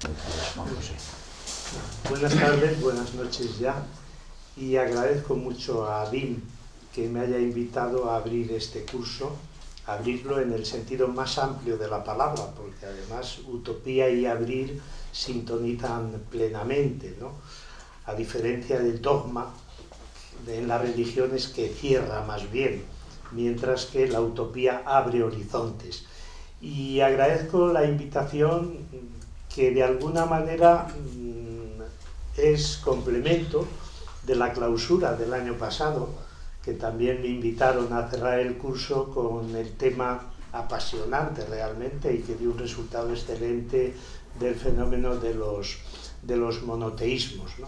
Juan José. Buenas tardes, buenas noches ya, y agradezco mucho a ADIM que me haya invitado a abrir este curso, abrirlo en el sentido más amplio de la palabra, porque además utopía y abrir sintonizan plenamente, ¿no? A diferencia del dogma en las religiones que cierra más bien, mientras que la utopía abre horizontes. Y agradezco la invitación que de alguna manera es complemento de la clausura del año pasado, que también me invitaron a cerrar el curso con el tema apasionante realmente y que dio un resultado excelente del fenómeno de los monoteísmos, ¿no?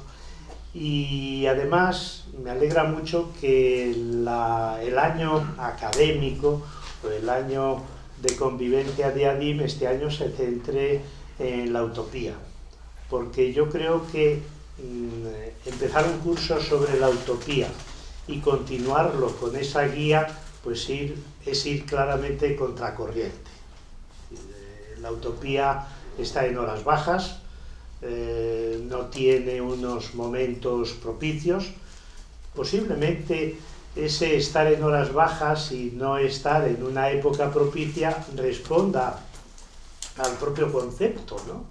Y además me alegra mucho que el año académico o el año de convivencia de ADIM este año se centre en la utopía, porque yo creo que empezar un curso sobre la utopía y continuarlo con esa guía, pues es ir claramente contracorriente. La utopía está en horas bajas, no tiene unos momentos propicios. Posiblemente ese estar en horas bajas y no estar en una época propicia responda al propio concepto, ¿no?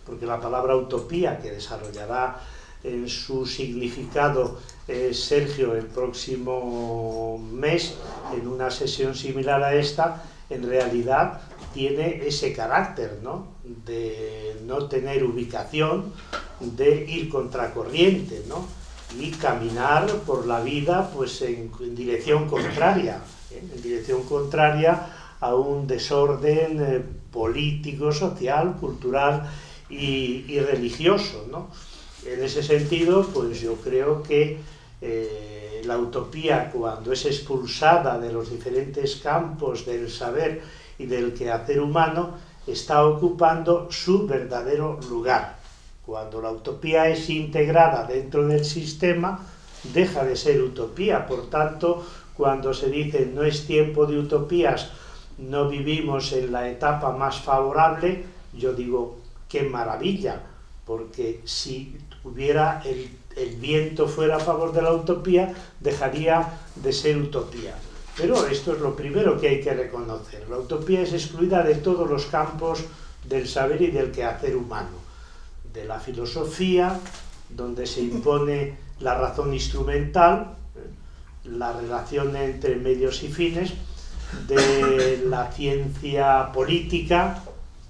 Porque la palabra utopía, que desarrollará en su significado Sergio el próximo mes en una sesión similar a esta, en realidad tiene ese carácter, ¿no? De no tener ubicación, de ir contracorriente, ¿no? Y caminar por la vida pues en dirección contraria, en dirección contraria a un desorden político, social, cultural y religioso, ¿no? En ese sentido, pues yo creo que la utopía, cuando es expulsada de los diferentes campos del saber y del quehacer humano, está ocupando su verdadero lugar. Cuando la utopía es integrada dentro del sistema, deja de ser utopía. Por tanto, cuando se dice no es tiempo de utopías, no vivimos en la etapa más favorable, yo digo, qué maravilla, porque si hubiera el viento fuera a favor de la utopía, dejaría de ser utopía. Pero esto es lo primero que hay que reconocer. La utopía es excluida de todos los campos del saber y del quehacer humano. De la filosofía, donde se impone la razón instrumental, la relación entre medios y fines, de la ciencia política,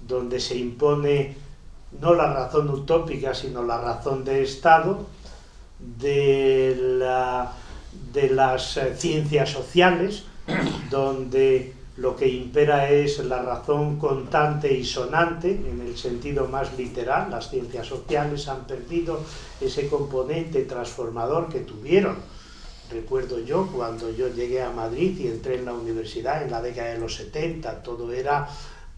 donde se impone no la razón utópica, sino la razón de Estado, de las ciencias sociales, donde lo que impera es la razón contante y sonante, en el sentido más literal. Las ciencias sociales han perdido ese componente transformador que tuvieron. Recuerdo yo, cuando yo llegué a Madrid y entré en la universidad en la década de los 70, todo era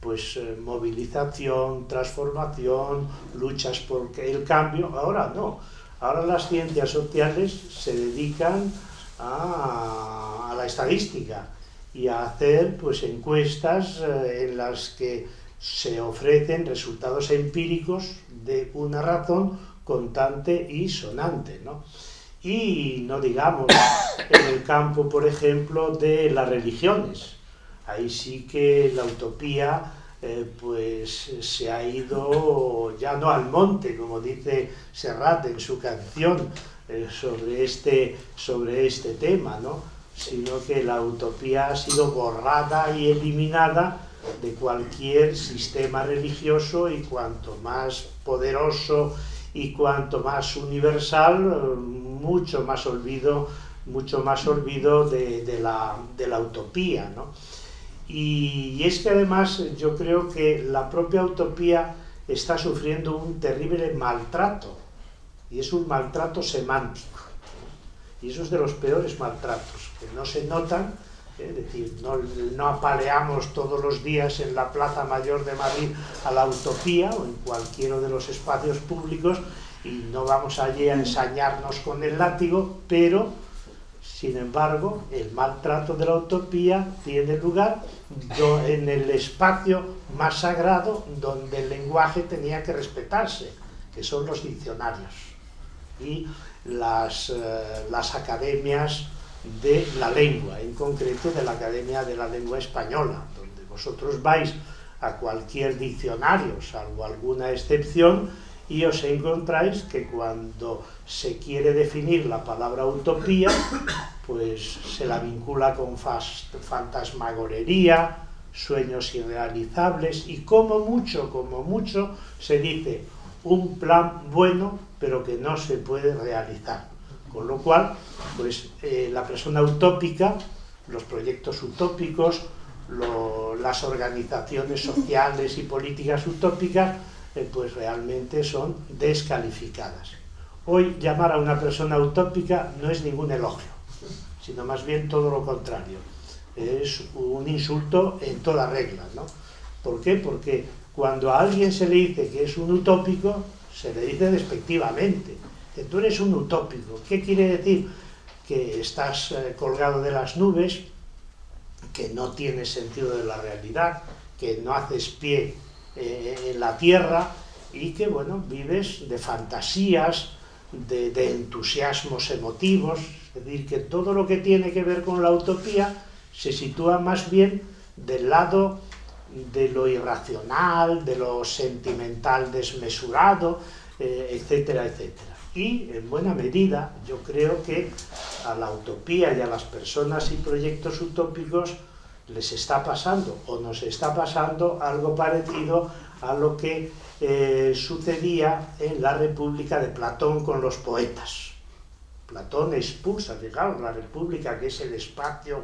pues movilización, transformación, luchas por el cambio. Ahora no, ahora las ciencias sociales se dedican a la estadística y a hacer pues encuestas en las que se ofrecen resultados empíricos de una razón contante y sonante, ¿no? Y no digamos en el campo, por ejemplo, de las religiones. Ahí sí que la utopía pues se ha ido ya no al monte, como dice Serrat en su canción sobre este tema, ¿no? Sino que la utopía ha sido borrada y eliminada de cualquier sistema religioso, y cuanto más poderoso y cuanto más universal, mucho más olvido de la utopía, ¿no? Y es que además yo creo que la propia utopía está sufriendo un terrible maltrato, y es un maltrato semántico, y eso es de los peores maltratos, que no se notan. Es decir, no apaleamos todos los días en la Plaza Mayor de Madrid a la utopía o en cualquiera de los espacios públicos, y no vamos allí a ensañarnos con el látigo, pero Sin embargo, el maltrato de la utopía tiene lugar en el espacio más sagrado donde el lenguaje tenía que respetarse, que son los diccionarios y las academias de la lengua, en concreto de la Academia de la Lengua Española, donde vosotros vais a cualquier diccionario, salvo alguna excepción, y os encontráis que cuando se quiere definir la palabra utopía, pues se la vincula con fantasmagorería, sueños irrealizables, y como mucho, se dice un plan bueno, pero que no se puede realizar. Con lo cual, pues la persona utópica, los proyectos utópicos, las organizaciones sociales y políticas utópicas, pues realmente son descalificadas. Hoy llamar a una persona utópica no es ningún elogio, sino más bien todo lo contrario. Es un insulto en toda regla, ¿no? ¿Por qué? Porque cuando a alguien se le dice que es un utópico, se le dice despectivamente. Que tú eres un utópico. ¿Qué quiere decir? Que estás colgado de las nubes, que no tienes sentido de la realidad, que no haces pie en la tierra y que, bueno, vives de fantasías, de entusiasmos emotivos. Es decir, que todo lo que tiene que ver con la utopía se sitúa más bien del lado de lo irracional, de lo sentimental desmesurado, etcétera, etcétera. Y, en buena medida, yo creo que a la utopía y a las personas y proyectos utópicos les está pasando, o nos está pasando, algo parecido a lo que sucedía en la República de Platón con los poetas. Platón expulsa, fijaos, la República, que es el espacio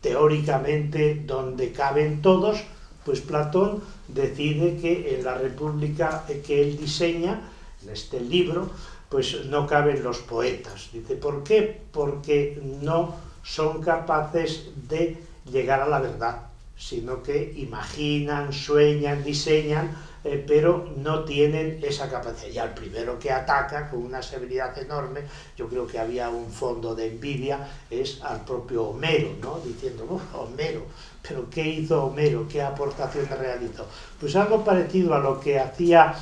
teóricamente donde caben todos, pues Platón decide que en la República que él diseña, en este libro, pues no caben los poetas. Dice, ¿por qué? Porque no son capaces de llegar a la verdad, sino que imaginan, sueñan, diseñan, pero no tienen esa capacidad. Y al primero que ataca con una severidad enorme, yo creo que había un fondo de envidia, es al propio Homero, ¿no? Diciendo, Homero, ¿pero qué hizo Homero? ¿Qué aportaciones realizó? Pues algo parecido a lo que hacía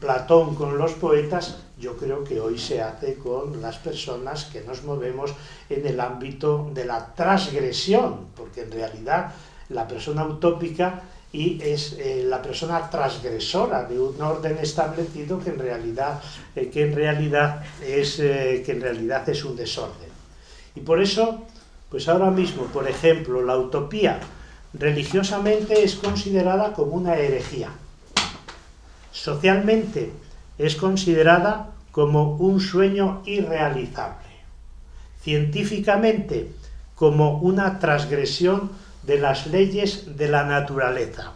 Platón con los poetas, yo creo que hoy se hace con las personas que nos movemos en el ámbito de la transgresión, porque en realidad la persona utópica es la persona transgresora de un orden establecido que en realidad es un desorden. Y por eso, pues ahora mismo, por ejemplo, la utopía religiosamente es considerada como una herejía. Socialmente es considerada como un sueño irrealizable. Científicamente, como una transgresión de las leyes de la naturaleza.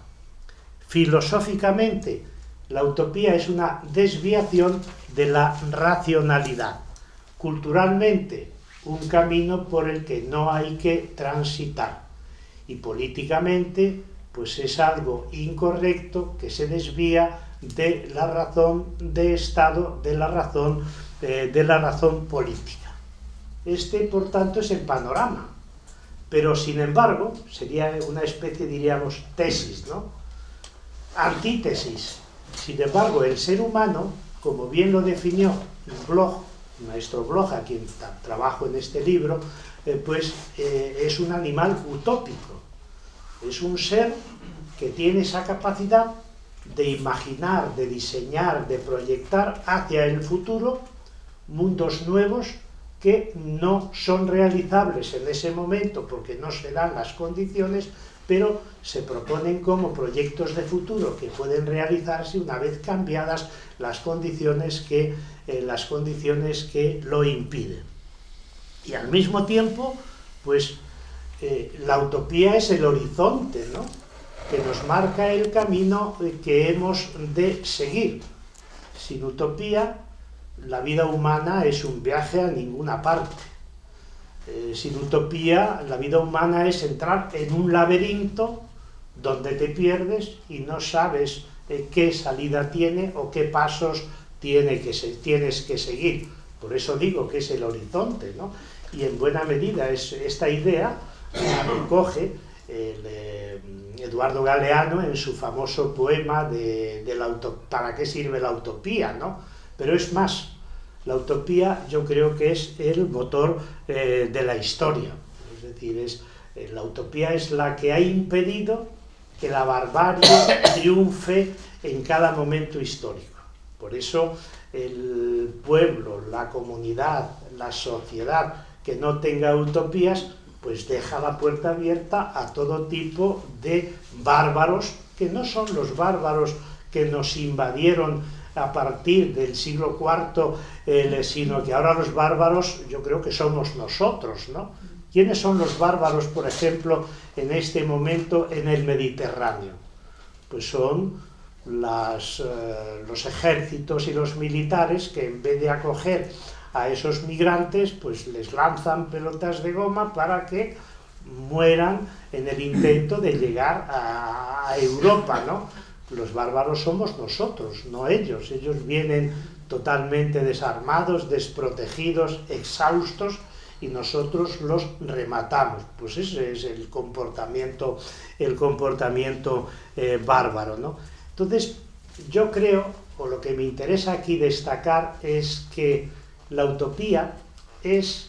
Filosóficamente, la utopía es una desviación de la racionalidad. Culturalmente, un camino por el que no hay que transitar. Y políticamente, pues es algo incorrecto que se desvía de la razón de Estado, de la razón política. Este, por tanto, es el panorama. Pero, sin embargo, sería una especie, diríamos, tesis, ¿no? Antítesis. Sin embargo, el ser humano, como bien lo definió Bloch, el maestro Bloch, a quien trabajo en este libro, es un animal utópico. Es un ser que tiene esa capacidad de imaginar, de diseñar, de proyectar hacia el futuro mundos nuevos que no son realizables en ese momento porque no se dan las condiciones, pero se proponen como proyectos de futuro que pueden realizarse una vez cambiadas las condiciones que lo impiden. Y al mismo tiempo, pues la utopía es el horizonte, ¿no?, que nos marca el camino que hemos de seguir. Sin utopía, la vida humana es un viaje a ninguna parte. Sin utopía, la vida humana es entrar en un laberinto donde te pierdes y no sabes qué salida tiene o qué pasos tienes que seguir. Por eso digo que es el horizonte, ¿no? Y en buena medida esta idea la recoge Eduardo Galeano en su famoso poema ¿Para qué sirve la utopía?, ¿no? Pero es más, la utopía yo creo que es el motor de la historia. Es decir, la utopía es la que ha impedido que la barbarie triunfe en cada momento histórico. Por eso el pueblo, la comunidad, la sociedad que no tenga utopías, pues deja la puerta abierta a todo tipo de bárbaros, que no son los bárbaros que nos invadieron a partir del siglo IV, sino que ahora los bárbaros yo creo que somos nosotros, ¿no? ¿Quiénes son los bárbaros, por ejemplo, en este momento en el Mediterráneo? Pues son los ejércitos y los militares que en vez de acoger a esos migrantes, pues les lanzan pelotas de goma para que mueran en el intento de llegar a Europa, ¿no? Los bárbaros somos nosotros, no ellos. Ellos vienen totalmente desarmados, desprotegidos, exhaustos, y nosotros los rematamos. Pues ese es el comportamiento bárbaro, ¿no? Entonces, yo creo, o lo que me interesa aquí destacar, es que la utopía es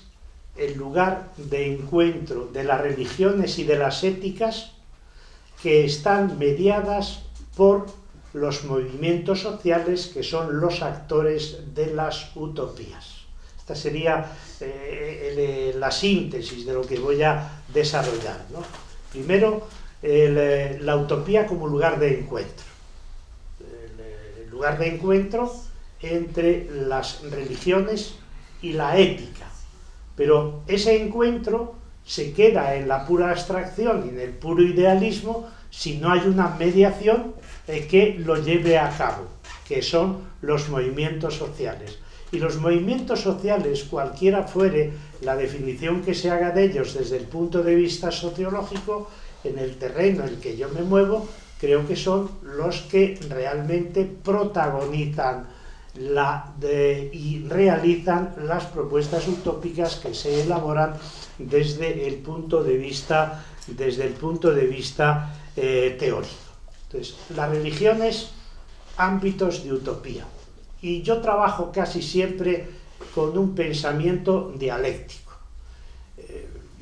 el lugar de encuentro de las religiones y de las éticas que están mediadas por los movimientos sociales que son los actores de las utopías. Esta sería la síntesis de lo que voy a desarrollar, ¿no? Primero, la utopía como lugar de encuentro. El lugar de encuentro entre las religiones y la ética. Pero ese encuentro se queda en la pura abstracción y en el puro idealismo si no hay una mediación que lo lleve a cabo, que son los movimientos sociales. Y los movimientos sociales, cualquiera fuere la definición que se haga de ellos desde el punto de vista sociológico, en el terreno en el que yo me muevo, creo que son los que realmente protagonizan y realizan las propuestas utópicas que se elaboran desde el punto de vista teórico. Entonces, la religión es ámbitos de utopía. Y yo trabajo casi siempre con un pensamiento dialéctico.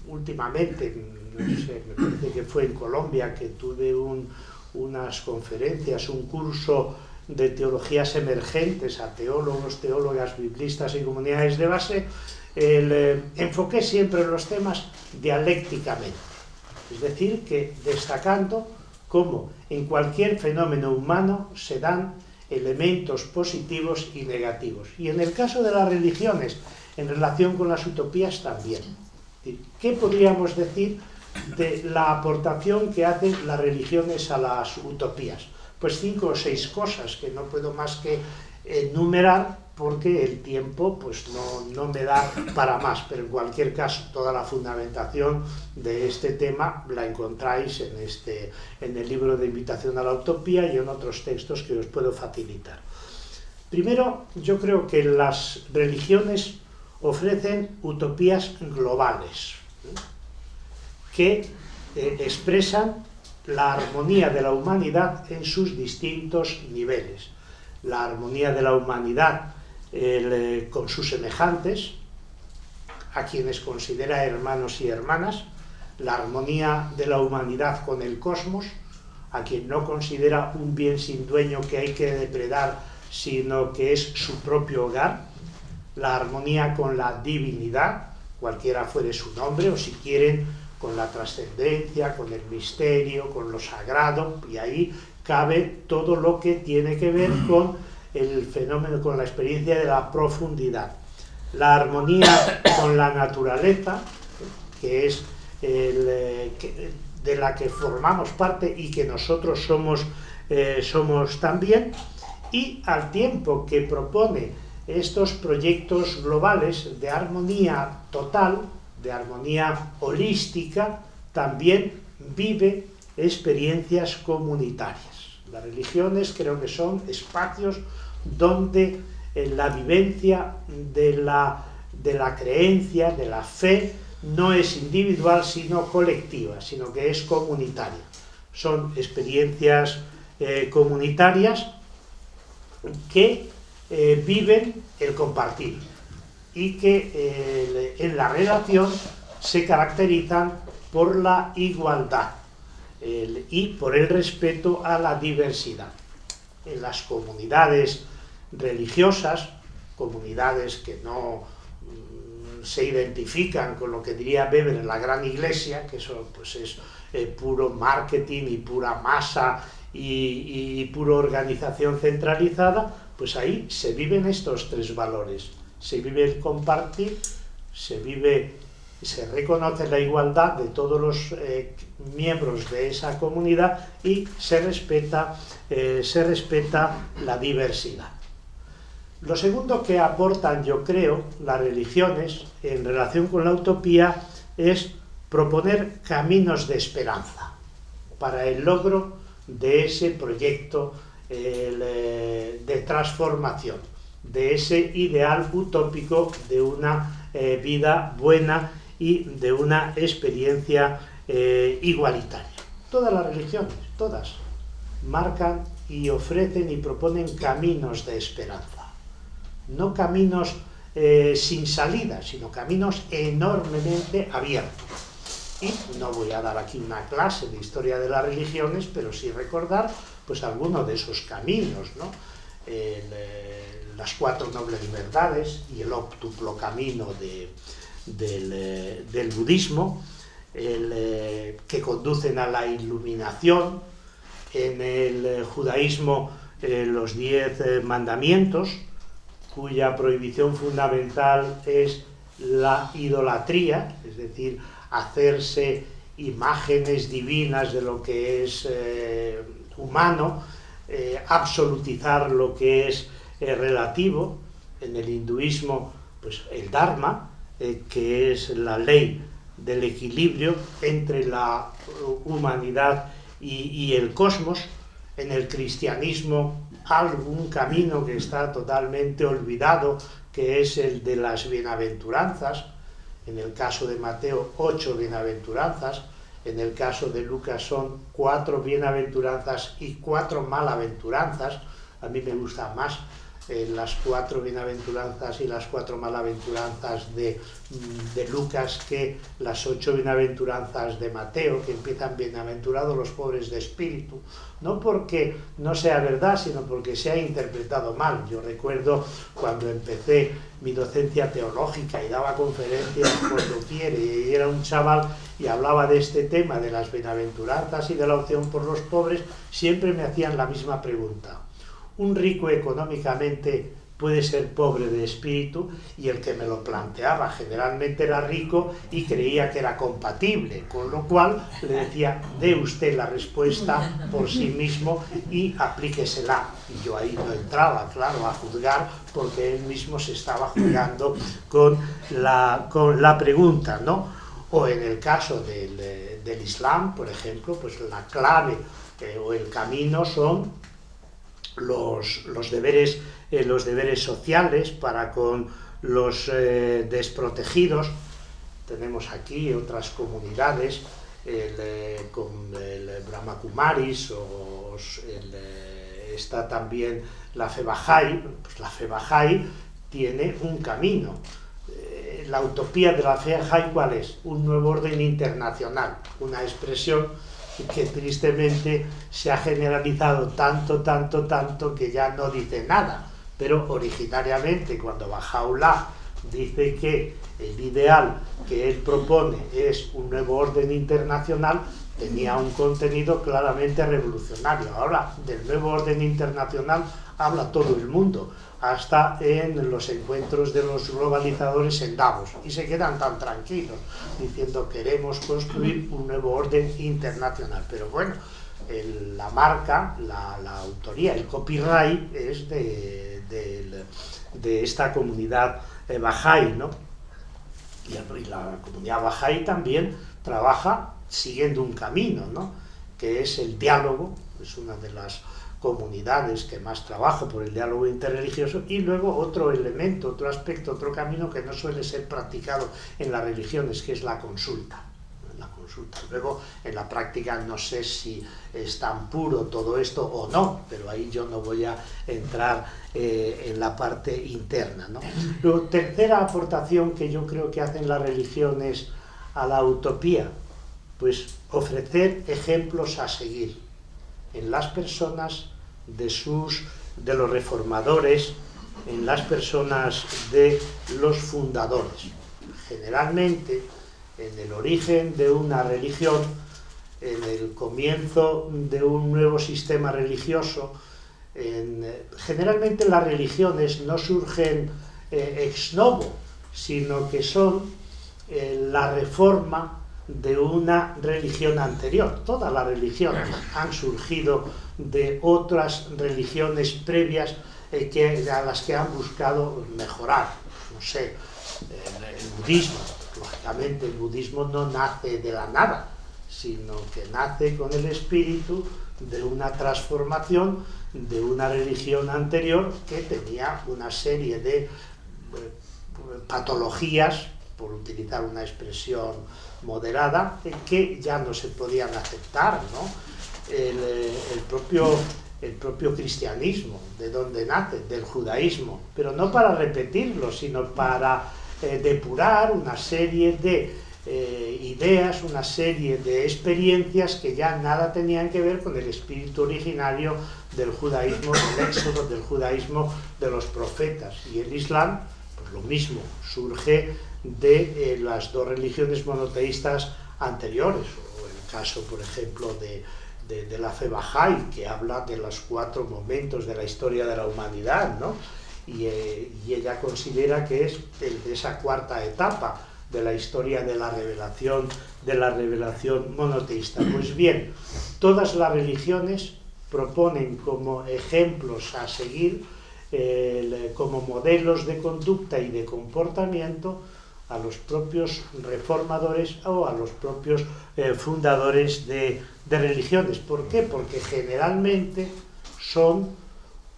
Últimamente, no sé, me parece que fue en Colombia que tuve unas conferencias, un curso de teologías emergentes a teólogos, teólogas, biblistas y comunidades de base. Enfoqué siempre los temas dialécticamente. Es decir, que destacando cómo en cualquier fenómeno humano se dan elementos positivos y negativos. Y en el caso de las religiones, en relación con las utopías también. ¿Qué podríamos decir de la aportación que hacen las religiones a las utopías? Pues 5 o 6 cosas que no puedo más que enumerar porque el tiempo pues no me da para más, pero en cualquier caso toda la fundamentación de este tema la encontráis en el libro de Invitación a la Utopía y en otros textos que os puedo facilitar. Primero, yo creo que las religiones ofrecen utopías globales, que expresan la armonía de la humanidad en sus distintos niveles. La armonía de la humanidad con sus semejantes, a quienes considera hermanos y hermanas, la armonía de la humanidad con el cosmos, a quien no considera un bien sin dueño que hay que depredar, sino que es su propio hogar, la armonía con la divinidad, cualquiera fuere su nombre, o si quieren, con la trascendencia, con el misterio, con lo sagrado, y ahí cabe todo lo que tiene que ver con el fenómeno, con la experiencia de la profundidad. La armonía con la naturaleza, que es de la que formamos parte y que nosotros somos también, y al tiempo que propone estos proyectos globales de armonía total, de armonía holística, también vive experiencias comunitarias. Las religiones creo que son espacios donde la vivencia de la creencia, de la fe, no es individual sino colectiva, sino que es comunitaria. Son experiencias comunitarias que viven el compartir y que en la relación se caracterizan por la igualdad y por el respeto a la diversidad. En las comunidades religiosas, comunidades que no se identifican con lo que diría Weber en la gran iglesia, que eso pues es puro marketing y pura masa y pura organización centralizada, pues ahí se viven estos tres valores. Se vive el compartir, se reconoce la igualdad de todos los miembros de esa comunidad y se respeta la diversidad. Lo segundo que aportan, yo creo, las religiones en relación con la utopía es proponer caminos de esperanza para el logro de ese proyecto de transformación, de ese ideal utópico de una vida buena y de una experiencia igualitaria. Todas las religiones, todas, marcan y ofrecen y proponen caminos de esperanza. No caminos sin salida, sino caminos enormemente abiertos. Y no voy a dar aquí una clase de historia de las religiones, pero sí recordar pues algunos de esos caminos, ¿no? Las cuatro nobles verdades y el óptuplo camino del budismo, que conducen a la iluminación. En el judaísmo los 10 mandamientos, cuya prohibición fundamental es la idolatría, es decir, hacerse imágenes divinas de lo que es humano, absolutizar lo que es relativo. En el hinduismo, pues el Dharma, que es la ley del equilibrio entre la humanidad y el cosmos. En el cristianismo, algún camino que está totalmente olvidado, que es el de las bienaventuranzas. En el caso de Mateo, 8 bienaventuranzas. En el caso de Lucas son 4 bienaventuranzas y 4 malaventuranzas. A mí me gusta más las 4 bienaventuranzas y las 4 malaventuranzas de Lucas que las 8 bienaventuranzas de Mateo, que empiezan bienaventurados los pobres de espíritu. No porque no sea verdad, sino porque se ha interpretado mal. Yo recuerdo cuando empecé mi docencia teológica y daba conferencias por doquier, y era un chaval y hablaba de este tema, de las bienaventuranzas y de la opción por los pobres, siempre me hacían la misma pregunta. Un rico económicamente puede ser pobre de espíritu, y el que me lo planteaba generalmente era rico y creía que era compatible, con lo cual le decía, dé usted la respuesta por sí mismo y aplíquesela. Y yo ahí no entraba, claro, a juzgar, porque él mismo se estaba jugando con la pregunta, ¿no? O en el caso del Islam, por ejemplo, pues la clave o el camino son los deberes sociales para con los desprotegidos. Tenemos aquí otras comunidades, con el Brahma Kumaris, está también la fe Bahá'í. Pues la fe Bahá'í tiene un camino. La utopía de la fe Bahá'í, ¿cuál es? Un nuevo orden internacional, una expresión que tristemente se ha generalizado tanto que ya no dice nada. Pero originariamente, cuando Baha'u'lláh dice que el ideal que él propone es un nuevo orden internacional, tenía un contenido claramente revolucionario. Ahora, del nuevo orden internacional habla todo el mundo, hasta en los encuentros de los globalizadores en Davos, y se quedan tan tranquilos, diciendo queremos construir un nuevo orden internacional. Pero bueno, la marca, la autoría, el copyright es de esta comunidad Bahá'í, ¿no? Y la comunidad Bahá'í también trabaja siguiendo un camino, ¿no? Que es el diálogo. Es una de las comunidades que más trabajo por el diálogo interreligioso, y luego otro elemento, otro aspecto, otro camino que no suele ser practicado en las religiones, que es la consulta. Luego, en la práctica no sé si es tan puro todo esto o no, pero ahí yo no voy a entrar en la parte interna, ¿no? Luego, tercera aportación que yo creo que hacen las religiones a la utopía, pues ofrecer ejemplos a seguir en las personas de los reformadores, en las personas de los fundadores. Generalmente, en el origen de una religión, en el comienzo de un nuevo sistema religioso, generalmente las religiones no surgen ex novo, sino que son la reforma de una religión anterior. Todas las religiones han surgido de otras religiones previas a las que han buscado mejorar. No sé, el budismo. Lógicamente, el budismo no nace de la nada, sino que nace con el espíritu de una transformación de una religión anterior que tenía una serie de patologías, por utilizar una expresión moderada, que ya no se podían aceptar, ¿no? El propio cristianismo, ¿de dónde nace? Del judaísmo, pero no para repetirlo, sino para depurar una serie de ideas, una serie de experiencias que ya nada tenían que ver con el espíritu originario del judaísmo, del éxodo, del judaísmo de los profetas. Y el Islam, pues lo mismo, surge de las dos religiones monoteístas anteriores, o el caso, por ejemplo, de la fe Bahá'í, que habla de los 4 momentos de la historia de la humanidad, ¿no? Y ella considera que es de esa 4ª etapa de la historia de la revelación monoteísta. Pues bien, todas las religiones proponen como ejemplos a seguir, como modelos de conducta y de comportamiento, a los propios reformadores o a los propios fundadores de religiones. ¿Por qué? Porque generalmente son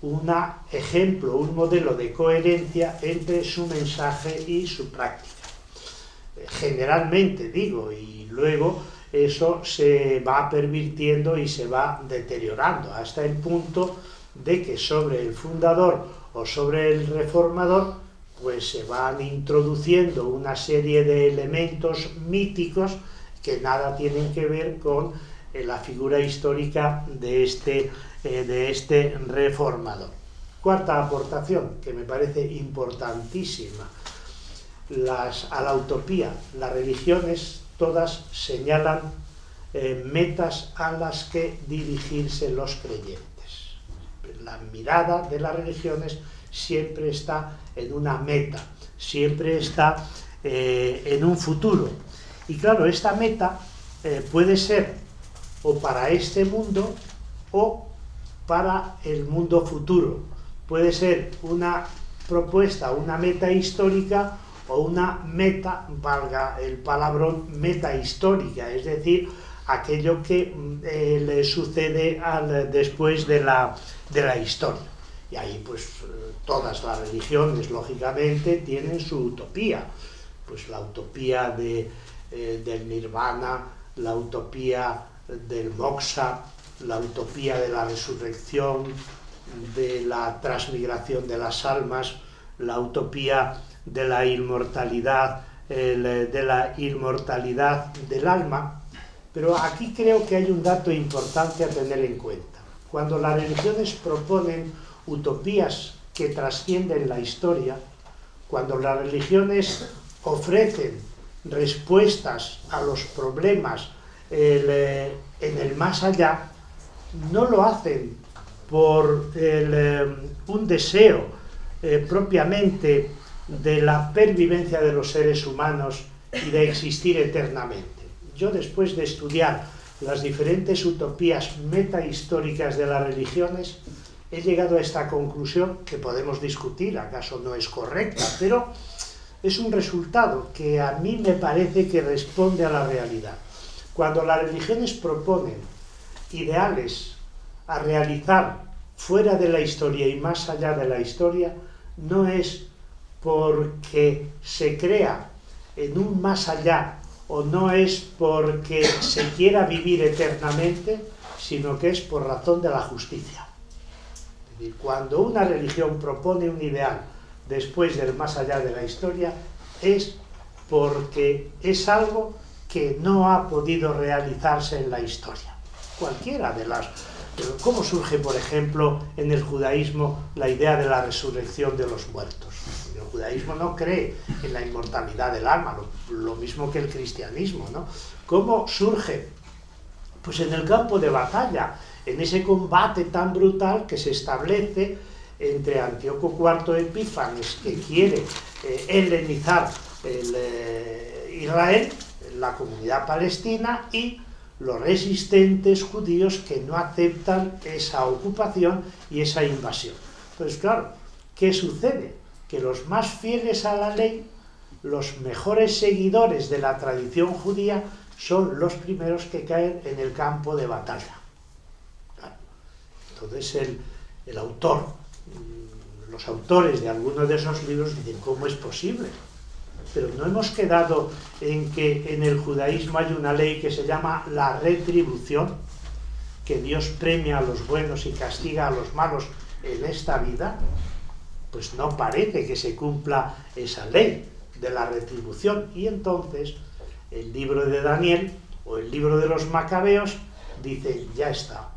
un ejemplo, un modelo de coherencia entre su mensaje y su práctica. Generalmente, digo, y luego eso se va pervirtiendo y se va deteriorando hasta el punto de que sobre el fundador o sobre el reformador pues se van introduciendo una serie de elementos míticos que nada tienen que ver con la figura histórica de este reformador. 4ª aportación, que me parece importantísima, a la utopía. Las religiones todas señalan metas a las que dirigirse los creyentes. La mirada de las religiones siempre está en una meta, siempre está en un futuro. Y claro, esta meta puede ser o para este mundo o para el mundo futuro. Puede ser una propuesta, una meta histórica o una meta, valga el palabrón, meta histórica, es decir, aquello que le sucede después de la historia. Y ahí pues todas las religiones, lógicamente, tienen su utopía. Pues la utopía del nirvana, la utopía del moksha, la utopía de la resurrección, de la transmigración de las almas, la utopía de la inmortalidad del alma. Pero aquí creo que hay un dato importante a tener en cuenta. Cuando las religiones proponen utopías que trascienden la historia, cuando las religiones ofrecen respuestas a los problemas en el más allá, no lo hacen por un deseo propiamente de la pervivencia de los seres humanos y de existir eternamente. Yo, después de estudiar las diferentes utopías metahistóricas de las religiones, he llegado a esta conclusión, que podemos discutir, acaso no es correcta, pero es un resultado que a mí me parece que responde a la realidad. Cuando las religiones proponen ideales a realizar fuera de la historia y más allá de la historia, no es porque se crea en un más allá o no es porque se quiera vivir eternamente, sino que es por razón de la justicia. Es decir, cuando una religión propone un ideal después del más allá de la historia, es porque es algo que no ha podido realizarse en la historia. Cualquiera de las... ¿Cómo surge, por ejemplo, en el judaísmo la idea de la resurrección de los muertos? El judaísmo no cree en la inmortalidad del alma, lo mismo que el cristianismo, ¿no? ¿Cómo surge? Pues en el campo de batalla, en ese combate tan brutal que se establece entre Antíoco IV Epífanes, que quiere helenizar Israel, la comunidad palestina, y los resistentes judíos que no aceptan esa ocupación y esa invasión. Entonces, claro, ¿qué sucede? Que los más fieles a la ley, los mejores seguidores de la tradición judía, son los primeros que caen en el campo de batalla. Claro. Entonces el autor, los autores de algunos de esos libros dicen, ¿cómo es posible? Pero no hemos quedado en que en el judaísmo hay una ley que se llama la retribución, que Dios premia a los buenos y castiga a los malos en esta vida. Pues no parece que se cumpla esa ley de la retribución. Y entonces el libro de Daniel o el libro de los Macabeos dice, ya está,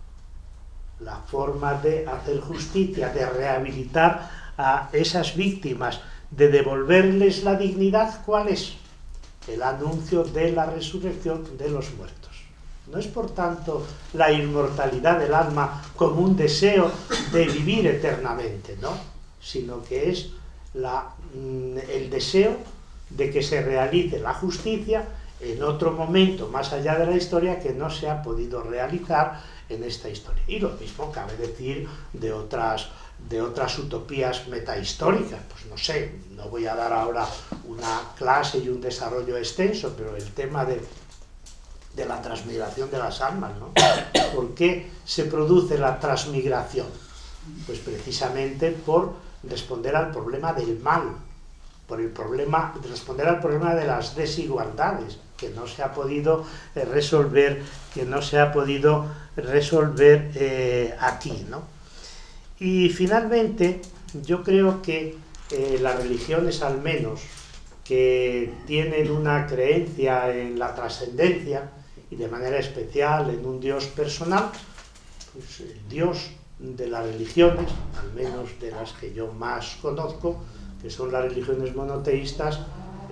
la forma de hacer justicia, de rehabilitar a esas víctimas, de devolverles la dignidad, ¿cuál es? El anuncio de la resurrección de los muertos. No es, por tanto, la inmortalidad del alma como un deseo de vivir eternamente, ¿no? Sino que es el deseo de que se realice la justicia en otro momento más allá de la historia que no se ha podido realizar en esta historia. Y lo mismo cabe decir de otras utopías metahistóricas. Pues no sé, no voy a dar ahora una clase y un desarrollo extenso, pero el tema de la transmigración de las almas, ¿no? ¿Por qué se produce la transmigración? Pues precisamente por responder al problema del mal, responder al problema de las desigualdades que no se ha podido resolver, aquí, ¿no? Y finalmente, yo creo que las religiones, al menos, que tienen una creencia en la trascendencia y de manera especial en un Dios personal, pues el Dios de las religiones, al menos de las que yo más conozco, que son las religiones monoteístas,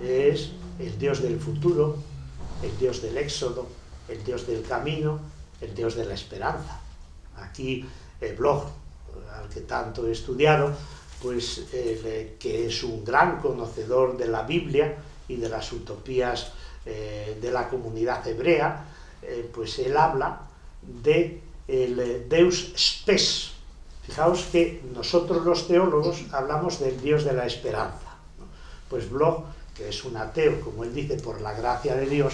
es el Dios del futuro, el Dios del éxodo, el Dios del camino, el Dios de la esperanza. Aquí Bloch, al que tanto he estudiado, pues que es un gran conocedor de la Biblia y de las utopías de la comunidad hebrea, pues él habla de el Deus spes. Fijaos que nosotros los teólogos hablamos del Dios de la esperanza, ¿no? Pues Bloch, que es un ateo, como él dice, por la gracia de Dios,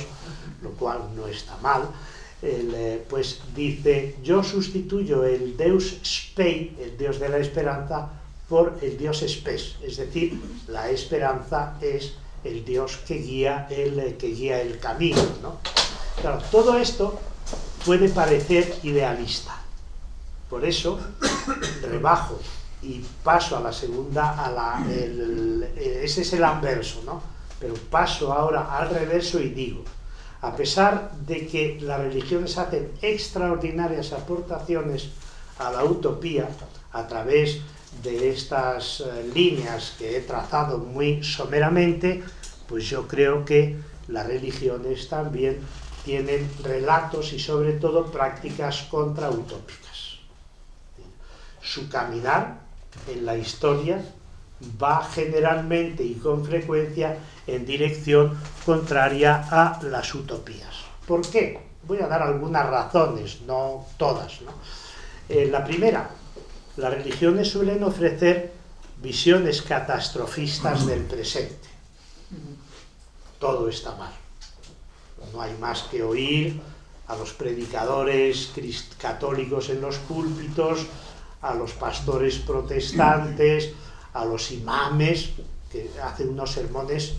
lo cual no está mal, pues dice, yo sustituyo el Deus spei, el Dios de la esperanza, por el Dios spes, es decir, la esperanza es el Dios que guía el camino, ¿no? Claro, todo esto puede parecer idealista. Por eso rebajo y paso a la segunda, ese es el anverso, ¿no? Pero paso ahora al reverso y digo, a pesar de que las religiones hacen extraordinarias aportaciones a la utopía a través de estas líneas que he trazado muy someramente, pues yo creo que las religiones también tienen relatos y sobre todo prácticas contrautópicas. Su caminar en la historia va generalmente y con frecuencia en dirección contraria a las utopías. ¿Por qué? Voy a dar algunas razones, no todas, ¿no? La primera, las religiones suelen ofrecer visiones catastrofistas del presente. Todo está mal. No hay más que oír a los predicadores católicos en los púlpitos a los pastores protestantes, a los imames, que hacen unos sermones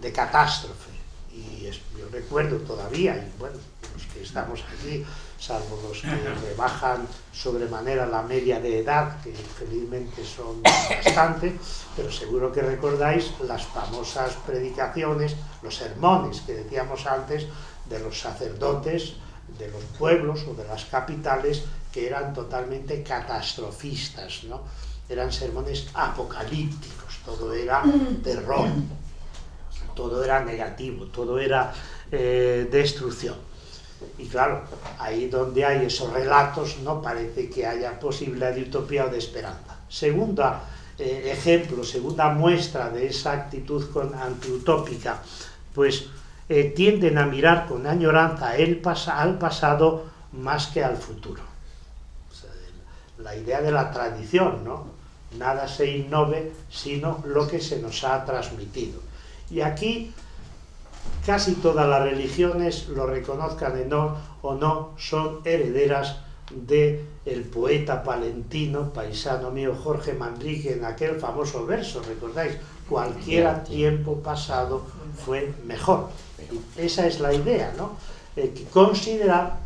de catástrofe. Y yo recuerdo todavía, y bueno, los que estamos aquí, salvo los que rebajan sobremanera la media de edad, que felizmente son bastante, pero seguro que recordáis las famosas predicaciones, los sermones que decíamos antes, de los sacerdotes de los pueblos o de las capitales, que eran totalmente catastrofistas, ¿no? Eran sermones apocalípticos, todo era terror, todo era negativo, todo era destrucción. Y claro, ahí donde hay esos relatos no parece que haya posibilidad de utopía o de esperanza. Segunda ejemplo, segunda muestra de esa actitud antiutópica, pues tienden a mirar con añoranza al pasado más que al futuro. O sea, la idea de la tradición, ¿no? Nada se innove sino lo que se nos ha transmitido. Y aquí casi todas las religiones, lo reconozcan o no, son herederas del poeta palentino, paisano mío, Jorge Manrique, en aquel famoso verso, ¿recordáis? Cualquier tiempo pasado fue mejor. Y esa es la idea, ¿no? Considerar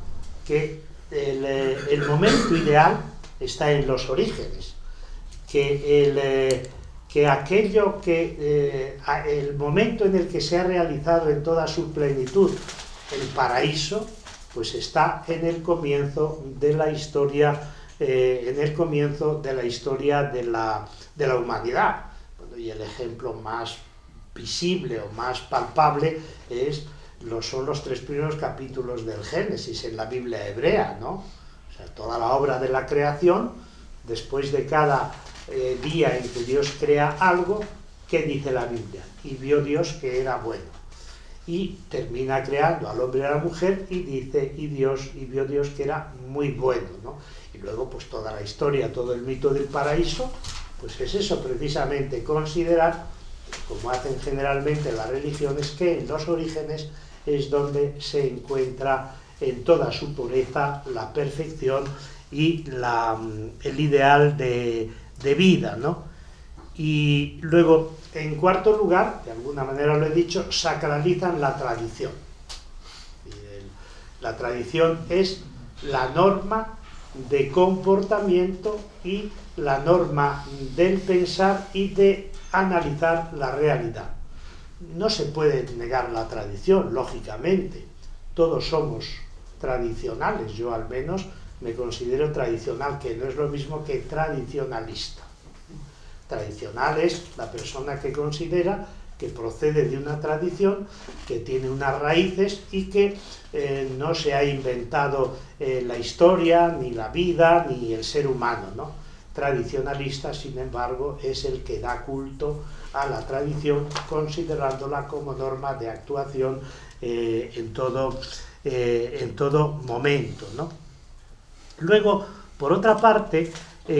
que el momento ideal está en los orígenes, que aquello el momento en el que se ha realizado en toda su plenitud el paraíso, pues está en el comienzo de la historia, de la humanidad. Bueno, y el ejemplo más visible o más palpable son los 3 primeros capítulos del Génesis en la Biblia hebrea, ¿no? O sea, toda la obra de la creación, después de cada día en que Dios crea algo, ¿qué dice la Biblia? Y vio Dios que era bueno. Y termina creando al hombre y a la mujer y dice, y vio Dios que era muy bueno, ¿no? Y luego pues toda la historia, todo el mito del paraíso, pues es eso precisamente, considerar, como hacen generalmente las religiones, que en los orígenes es donde se encuentra en toda su pureza la perfección y el ideal de vida, ¿no? Y luego, en cuarto lugar, de alguna manera lo he dicho, sacralizan la tradición. La tradición es la norma de comportamiento y la norma del pensar y de analizar la realidad. No se puede negar la tradición, lógicamente. Todos somos tradicionales, yo al menos me considero tradicional, que no es lo mismo que tradicionalista. Tradicional es la persona que considera que procede de una tradición, que tiene unas raíces y que no se ha inventado la historia, ni la vida, ni el ser humano, ¿no? Tradicionalista, sin embargo, es el que da culto a la tradición, considerándola como norma de actuación en todo momento, ¿no? Luego, por otra parte,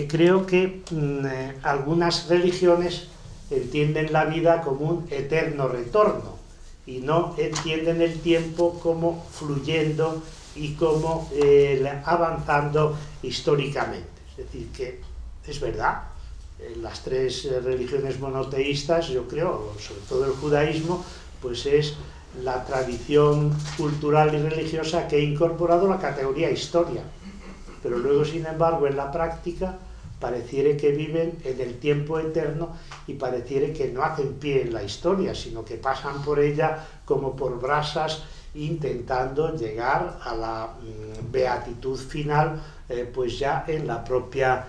creo que algunas religiones entienden la vida como un eterno retorno y no entienden el tiempo como fluyendo y como avanzando históricamente. Es decir, que es verdad, las 3 religiones monoteístas, yo creo, sobre todo el judaísmo, pues es la tradición cultural y religiosa que ha incorporado la categoría historia. Pero luego, sin embargo, en la práctica pareciera que viven en el tiempo eterno y pareciera que no hacen pie en la historia, sino que pasan por ella como por brasas, intentando llegar a la beatitud final, pues ya en la propia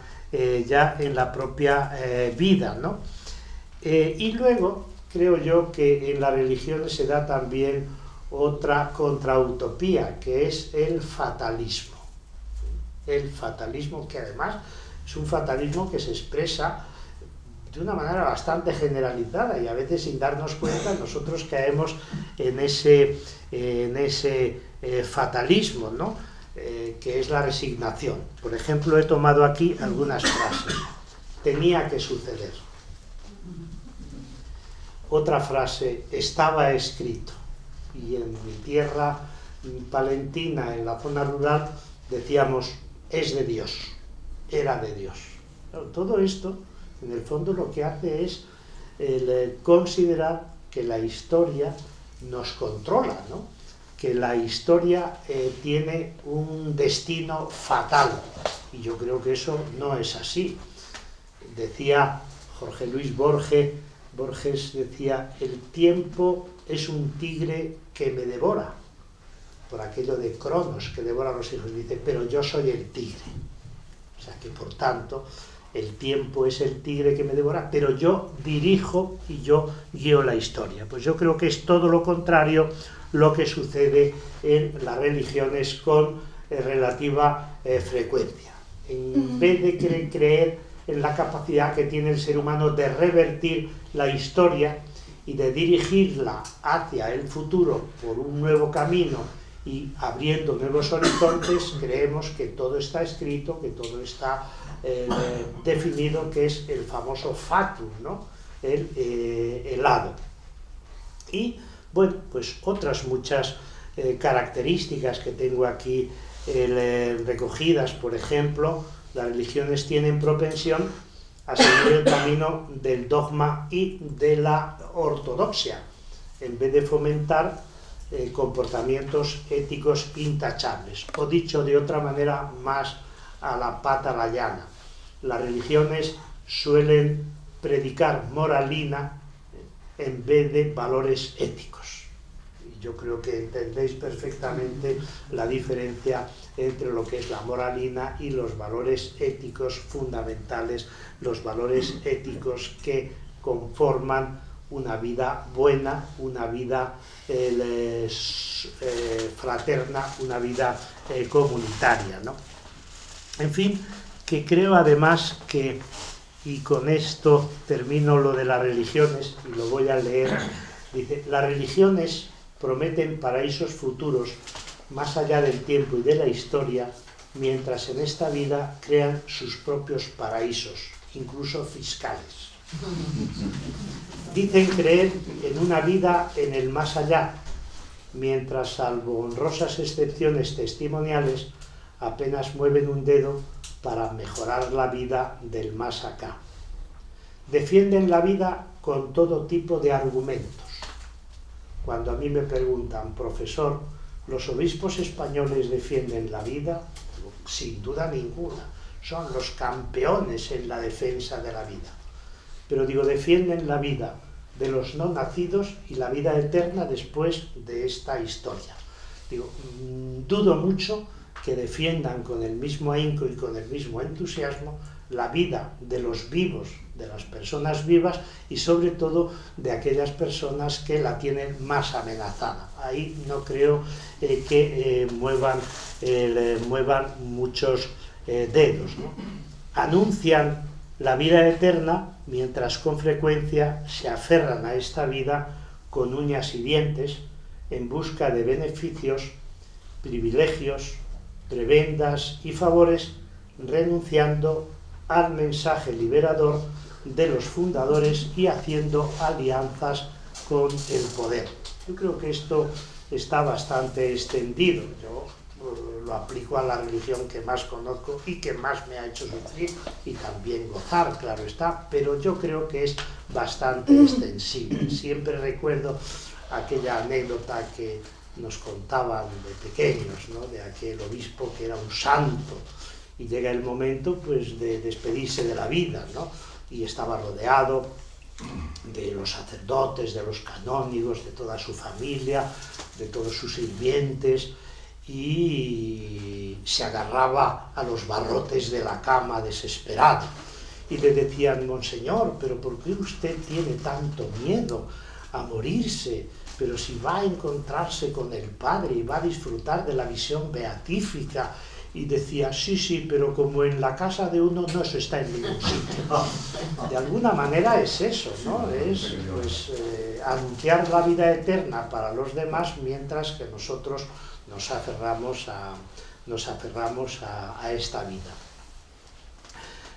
vida, ¿no? Y luego creo yo que en las religiones se da también otra contrautopía, que es el fatalismo. El fatalismo, que además es un fatalismo que se expresa de una manera bastante generalizada y a veces sin darnos cuenta nosotros caemos en ese fatalismo, ¿no? Que es la resignación. Por ejemplo, he tomado aquí algunas frases. Tenía que suceder. Otra frase, estaba escrito. Y en mi tierra palentina, en la zona rural, decíamos, es de Dios. era de Dios. Claro, todo esto, en el fondo, lo que hace es considerar que la historia nos controla, ¿no? Que la historia tiene un destino fatal, y yo creo que eso no es así. Decía Jorge Luis Borges decía: el tiempo es un tigre que me devora, por aquello de Cronos, que devora a los hijos. Dice, pero yo soy el tigre. O sea que, por tanto, el tiempo es el tigre que me devora, pero yo dirijo y yo guío la historia. Pues yo creo que es todo lo contrario lo que sucede en las religiones con relativa frecuencia. En vez de creer en la capacidad que tiene el ser humano de revertir la historia y de dirigirla hacia el futuro por un nuevo camino y abriendo nuevos horizontes, creemos que todo está escrito, que todo está definido, que es el famoso fatum, ¿no? El hado. Y, bueno, pues otras muchas características que tengo aquí recogidas. Por ejemplo, las religiones tienen propensión a seguir el camino del dogma y de la ortodoxia, en vez de fomentar comportamientos éticos intachables. O dicho de otra manera, más a la pata la llana, las religiones suelen predicar moralina en vez de valores éticos. Y yo creo que entendéis perfectamente la diferencia entre lo que es la moralina y los valores éticos fundamentales, los valores éticos que conforman una vida buena, una vida fraterna, una vida comunitaria, ¿no? En fin, que creo además que, y con esto termino lo de las religiones y lo voy a leer, dice: las religiones prometen paraísos futuros más allá del tiempo y de la historia, mientras en esta vida crean sus propios paraísos, incluso fiscales. Dicen creer en una vida en el más allá, mientras, salvo honrosas excepciones testimoniales, apenas mueven un dedo para mejorar la vida del más acá. Defienden la vida con todo tipo de argumentos. Cuando a mí me preguntan, profesor, ¿los obispos españoles defienden la vida? Sin duda ninguna. Son los campeones en la defensa de la vida. Pero digo, defienden la vida de los no nacidos y la vida eterna después de esta historia. Digo, dudo mucho que defiendan con el mismo ahínco y con el mismo entusiasmo la vida de los vivos, de las personas vivas, y sobre todo de aquellas personas que la tienen más amenazada. Ahí no creo que muevan muchos dedos, ¿no? Anuncian la vida eterna, mientras con frecuencia se aferran a esta vida con uñas y dientes en busca de beneficios, privilegios, prebendas y favores, renunciando al mensaje liberador de los fundadores y haciendo alianzas con el poder. Yo creo que esto está bastante extendido. Yo lo aplico a la religión que más conozco y que más me ha hecho sufrir y también gozar, claro está, pero yo creo que es bastante extensible. Siempre recuerdo aquella anécdota que nos contaban de pequeños, ¿no? De aquel obispo que era un santo, y llega el momento, pues, de despedirse de la vida, ¿no? Y estaba rodeado de los sacerdotes, de los canónigos, de toda su familia, de todos sus sirvientes, y se agarraba a los barrotes de la cama desesperado. Y le decían, monseñor, pero ¿por qué usted tiene tanto miedo a morirse? Pero si va a encontrarse con el Padre y va a disfrutar de la visión beatífica. Y decía, sí, pero como en la casa de uno no se está en ningún sitio. De alguna manera es eso, ¿no? Es, pues, anunciar la vida eterna para los demás, mientras que nosotros nos aferramos a esta vida.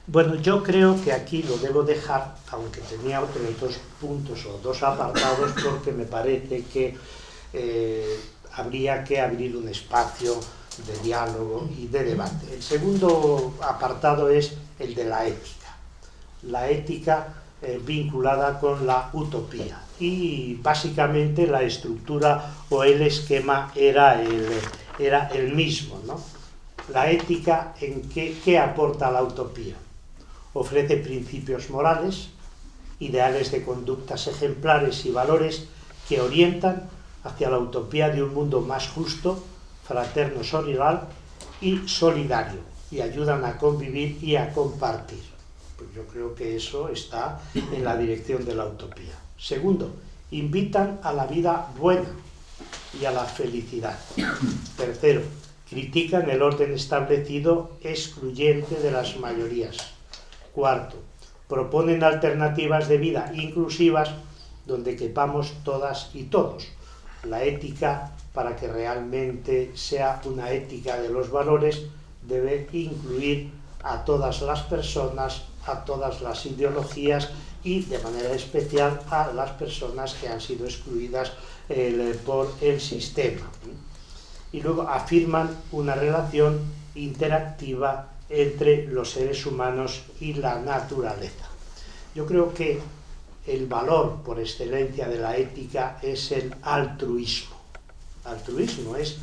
Bueno, yo creo que aquí lo debo dejar, aunque tenía otros dos puntos o dos apartados, porque me parece que habría que abrir un espacio de diálogo y de debate. El segundo apartado es el de la ética. La ética vinculada con la utopía. Y básicamente la estructura o el esquema era el mismo, ¿no? La ética, ¿en qué aporta la utopía? Ofrece principios morales, ideales de conductas ejemplares y valores que orientan hacia la utopía de un mundo más justo, fraterno, solidario, y ayudan a convivir y a compartir. Pues yo creo que eso está en la dirección de la utopía. Segundo, invitan a la vida buena y a la felicidad. Tercero, critican el orden establecido excluyente de las mayorías. Cuarto, proponen alternativas de vida inclusivas donde quepamos todas y todos. La ética, para que realmente sea una ética de los valores, debe incluir a todas las personas, a todas las ideologías y de manera especial a las personas que han sido excluidas por el sistema. Y luego afirman una relación interactiva entre los seres humanos y la naturaleza. Yo creo que el valor por excelencia de la ética es el altruismo. Altruismo es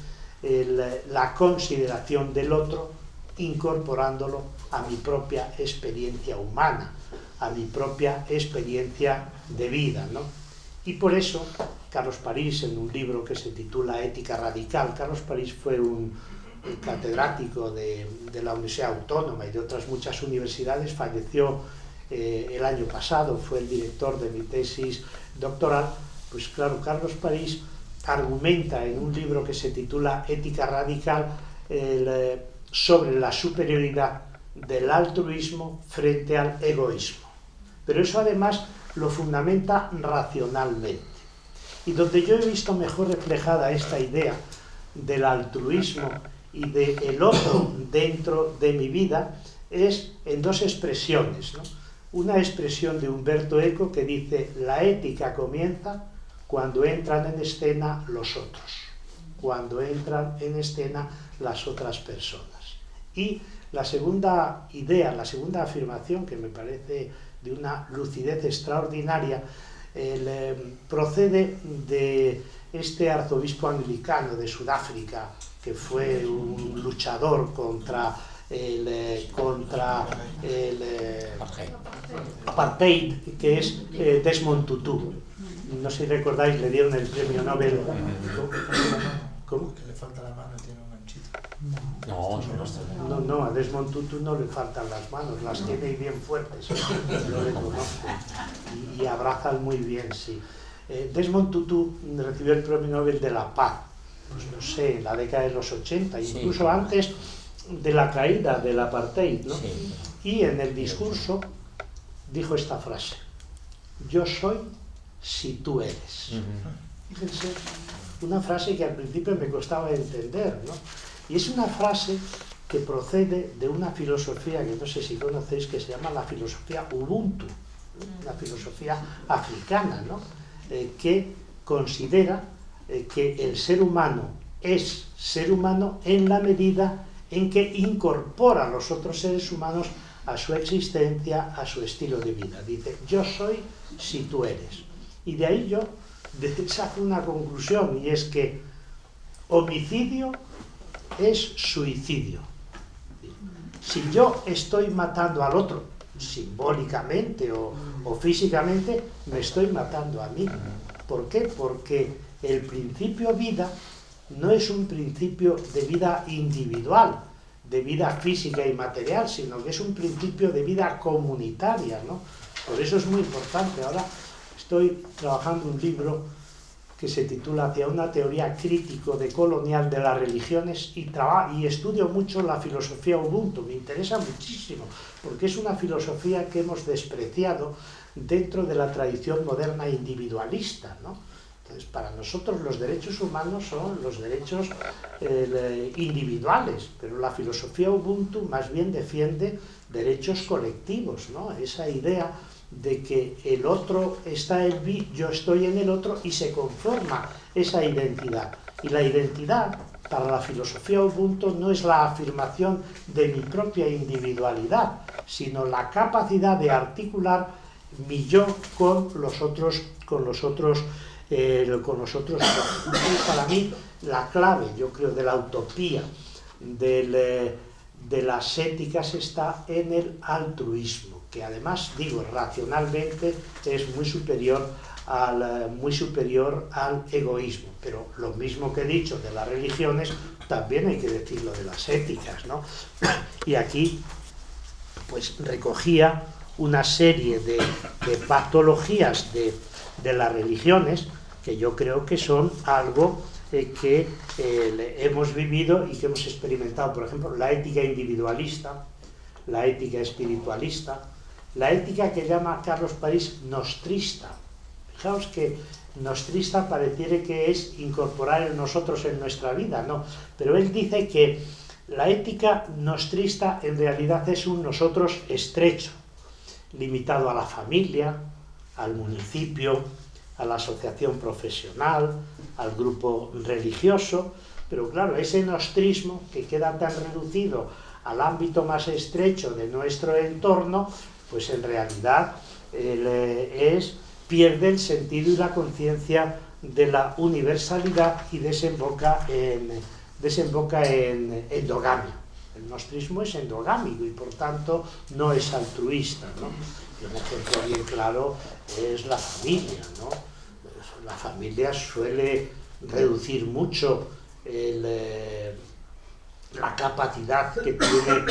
la consideración del otro, incorporándolo a mi propia experiencia humana, a mi propia experiencia de vida, ¿no? Y por eso Carlos París, en un libro que se titula Ética Radical, Carlos París fue un catedrático de la Universidad Autónoma y de otras muchas universidades, falleció el año pasado, fue el director de mi tesis doctoral. Pues claro, Carlos París argumenta en un libro que se titula Ética Radical sobre la superioridad del altruismo frente al egoísmo. Pero eso además lo fundamenta racionalmente. Y donde yo he visto mejor reflejada esta idea del altruismo y del otro dentro de mi vida es en dos expresiones, ¿no? Una expresión de Umberto Eco que dice: la ética comienza cuando entran en escena los otros, cuando entran en escena las otras personas. Y la segunda idea, la segunda afirmación, que me parece de una lucidez extraordinaria, procede de este arzobispo anglicano de Sudáfrica, que fue un luchador contra el apartheid, que es Desmond Tutu. No sé si recordáis, le dieron el premio Nobel. ¿Cómo? Que le falta la mano, tiene un manchito. No, a Desmond Tutu no le faltan las manos, las tiene bien fuertes, yo le conozco, y abrazan muy bien, sí. Desmond Tutu recibió el premio Nobel de la Paz, pues no sé, en la década de los 80, incluso antes de la caída del apartheid, ¿no? Sí. Y en el discurso dijo esta frase: yo soy si tú eres. Fíjense, una frase que al principio me costaba entender, ¿no? Y es una frase que procede de una filosofía que no sé si conocéis, que se llama la filosofía Ubuntu, una filosofía africana, ¿no? Que considera que el ser humano es ser humano en la medida en que incorpora a los otros seres humanos a su existencia, a su estilo de vida. Dice: yo soy si tú eres. Y de ahí yo saco una conclusión, y es que homicidio es suicidio. Si yo estoy matando al otro, simbólicamente o físicamente, me estoy matando a mí. ¿Por qué? Porque el principio vida no es un principio de vida individual, de vida física y material, sino que es un principio de vida comunitaria, ¿no? Por eso es muy importante. Ahora estoy trabajando un libro que se titula Hacia una teoría crítico decolonial de las religiones, y estudio mucho la filosofía Ubuntu. Me interesa muchísimo, porque es una filosofía que hemos despreciado dentro de la tradición moderna individualista, ¿no? Entonces, para nosotros los derechos humanos son los derechos individuales, pero la filosofía Ubuntu más bien defiende derechos colectivos, ¿no? Esa idea de que el otro está en mí, yo estoy en el otro, y se conforma esa identidad. Y la identidad para la filosofía Ubuntu no es la afirmación de mi propia individualidad, sino la capacidad de articular mi yo con los otros. Para mí, la clave, yo creo, de la utopía de las éticas está en el altruismo, que además, digo, racionalmente es muy superior al egoísmo. Pero lo mismo que he dicho de las religiones, también hay que decirlo de las éticas, ¿no? Y aquí, pues, recogía una serie de patologías de las religiones que yo creo que son algo que hemos vivido y que hemos experimentado. Por ejemplo, la ética individualista, la ética espiritualista, la ética que llama Carlos París nostrista. Fijaos que nostrista pareciera que es incorporar el nosotros en nuestra vida, no, pero él dice que la ética nostrista en realidad es un nosotros estrecho, limitado a la familia, al municipio, a la asociación profesional, al grupo religioso, pero claro, ese nostrismo que queda tan reducido al ámbito más estrecho de nuestro entorno, pues en realidad pierde el sentido y la conciencia de la universalidad y desemboca en endogamia. El nostrismo es endogámico y por tanto no es altruista, ¿no? Y un ejemplo bien claro es la familia, ¿no? La familia suele reducir mucho la capacidad que tienen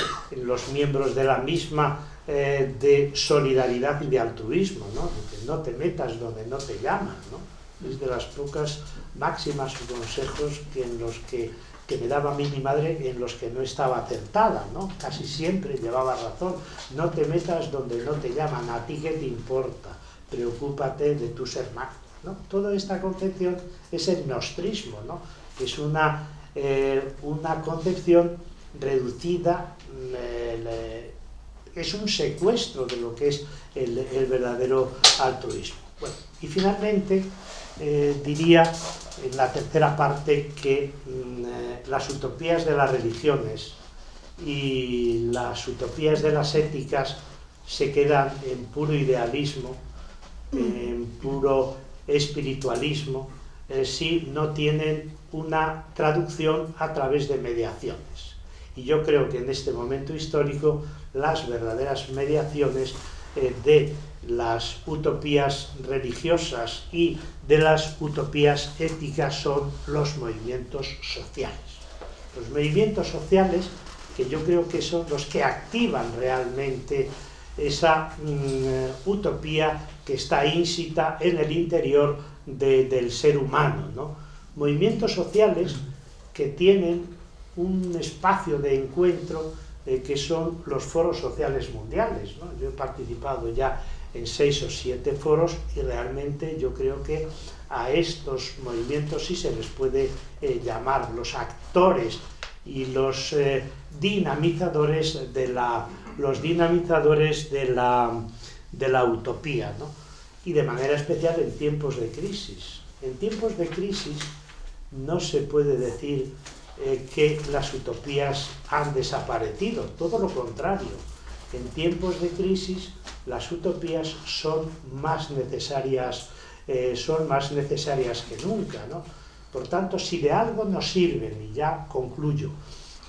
los miembros de la misma de solidaridad y de altruismo, ¿no? De que no te metas donde no te llaman, ¿no? Es de las pocas máximas o consejos que me daba a mí mi madre, en los que no estaba acertada, ¿no? Casi siempre llevaba razón. No te metas donde no te llaman, a ti qué te importa, preocúpate de tus hermanos, ¿no? Toda esta concepción es el nostrismo, ¿no? Que es una concepción reducida, es un secuestro de lo que es el verdadero altruismo. Bueno, y finalmente diría en la tercera parte que las utopías de las religiones y las utopías de las éticas se quedan en puro idealismo, en puro espiritualismo, si no tienen una traducción a través de mediaciones. Y yo creo que en este momento histórico las verdaderas mediaciones de las utopías religiosas y de las utopías éticas son los movimientos sociales. Los movimientos sociales que yo creo que son los que activan realmente esa utopía que está ínsita en el interior del ser humano, ¿no? Movimientos sociales que tienen un espacio de encuentro que son los foros sociales mundiales, ¿no? Yo he participado ya en 6 o 7 foros y realmente yo creo que a estos movimientos sí se les puede llamar los actores y los dinamizadores de la utopía, ¿no? Y de manera especial en tiempos de crisis. En tiempos de crisis no se puede decir que las utopías han desaparecido, todo lo contrario. En tiempos de crisis las utopías son más necesarias que nunca, ¿no? Por tanto, si de algo nos sirven, y ya concluyo,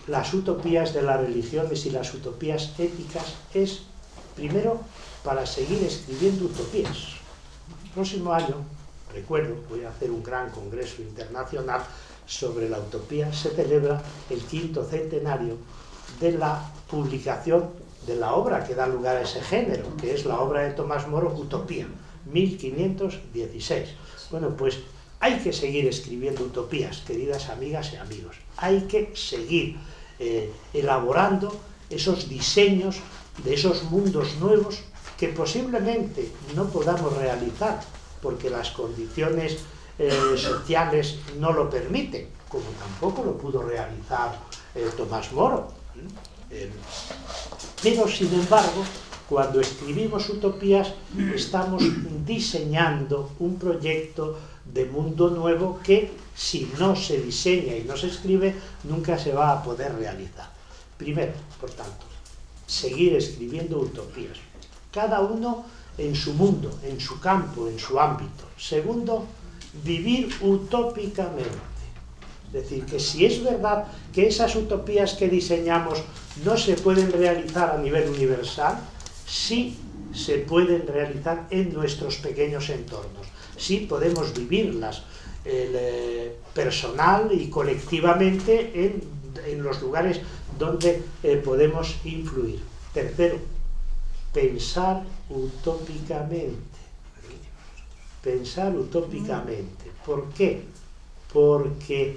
las utopías de las religiones y las utopías éticas, es primero para seguir escribiendo utopías. El próximo año, recuerdo, voy a hacer un gran congreso internacional sobre la utopía. Se celebra el 5º centenario de la publicación de la obra que da lugar a ese género, que es la obra de Tomás Moro, Utopía, 1516. Bueno, pues hay que seguir escribiendo utopías, queridas amigas y amigos. Hay que seguir elaborando esos diseños de esos mundos nuevos que posiblemente no podamos realizar porque las condiciones sociales no lo permiten, como tampoco lo pudo realizar Tomás Moro. Pero, sin embargo, Cuando escribimos utopías estamos diseñando un proyecto de mundo nuevo que, si no se diseña y no se escribe, nunca se va a poder realizar. Primero, por tanto, seguir escribiendo utopías, cada uno en su mundo, en su campo, en su ámbito. Segundo, vivir utópicamente. Es decir, que si es verdad que esas utopías que diseñamos no se pueden realizar a nivel universal, sí se pueden realizar en nuestros pequeños entornos. Sí podemos vivirlas personal y colectivamente en los lugares donde podemos influir. Tercero, pensar utópicamente. Pensar utópicamente. ¿Por qué? Porque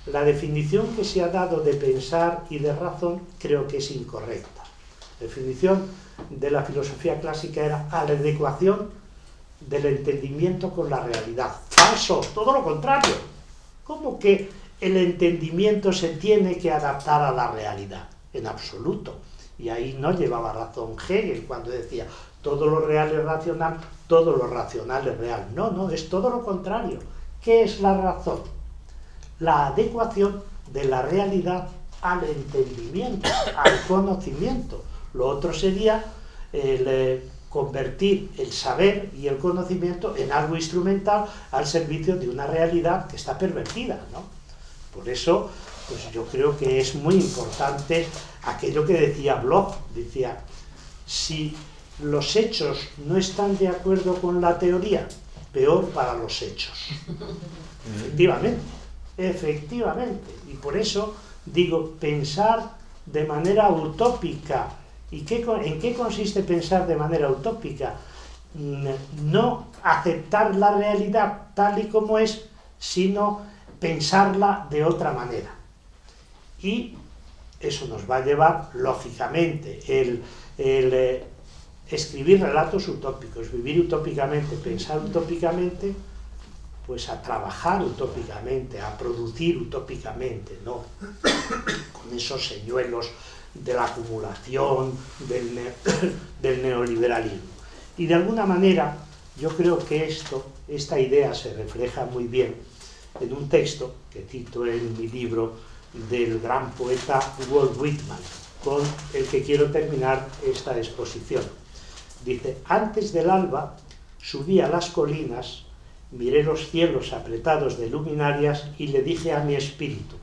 la definición que se ha dado de pensar y de razón creo que es incorrecta. La definición de la filosofía clásica era adecuación del entendimiento con la realidad. Falso, todo lo contrario. ¿Cómo que el entendimiento se tiene que adaptar a la realidad? En absoluto. Y ahí no llevaba razón Hegel cuando decía todo lo real es racional, todo lo racional es real. No, no, es todo lo contrario. ¿Qué es la razón? La adecuación de la realidad al entendimiento, al conocimiento. Lo otro sería convertir el saber y el conocimiento en algo instrumental al servicio de una realidad que está pervertida, ¿no? Por eso, pues yo creo que es muy importante aquello que decía Bloch, decía, si los hechos no están de acuerdo con la teoría, peor para los hechos. Efectivamente, y por eso digo, pensar de manera utópica. ¿Y en qué consiste pensar de manera utópica? No aceptar la realidad tal y como es, sino pensarla de otra manera. Y eso nos va a llevar, lógicamente, el escribir relatos utópicos, vivir utópicamente, pensar utópicamente, pues a trabajar utópicamente, a producir utópicamente, ¿no? Con esos señuelos de la acumulación, del neoliberalismo. Y de alguna manera, yo creo que esta idea se refleja muy bien en un texto que cito en mi libro del gran poeta Walt Whitman, con el que quiero terminar esta exposición. Dice, antes del alba subí a las colinas, miré los cielos apretados de luminarias y le dije a mi espíritu,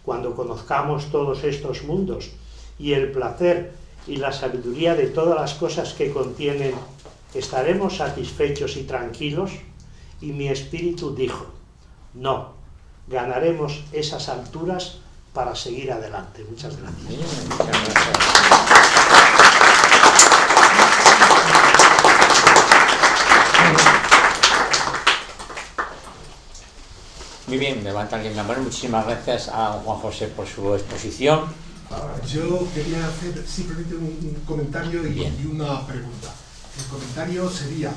cuando conozcamos todos estos mundos y el placer y la sabiduría de todas las cosas que contienen, ¿estaremos satisfechos y tranquilos? Y mi espíritu dijo, no, ganaremos esas alturas para seguir adelante. Muchas gracias. Muchas gracias. Muy bien, levanta alguien la mano. Muchísimas gracias a Juan José por su exposición. Yo quería hacer simplemente un comentario y una pregunta. El comentario sería,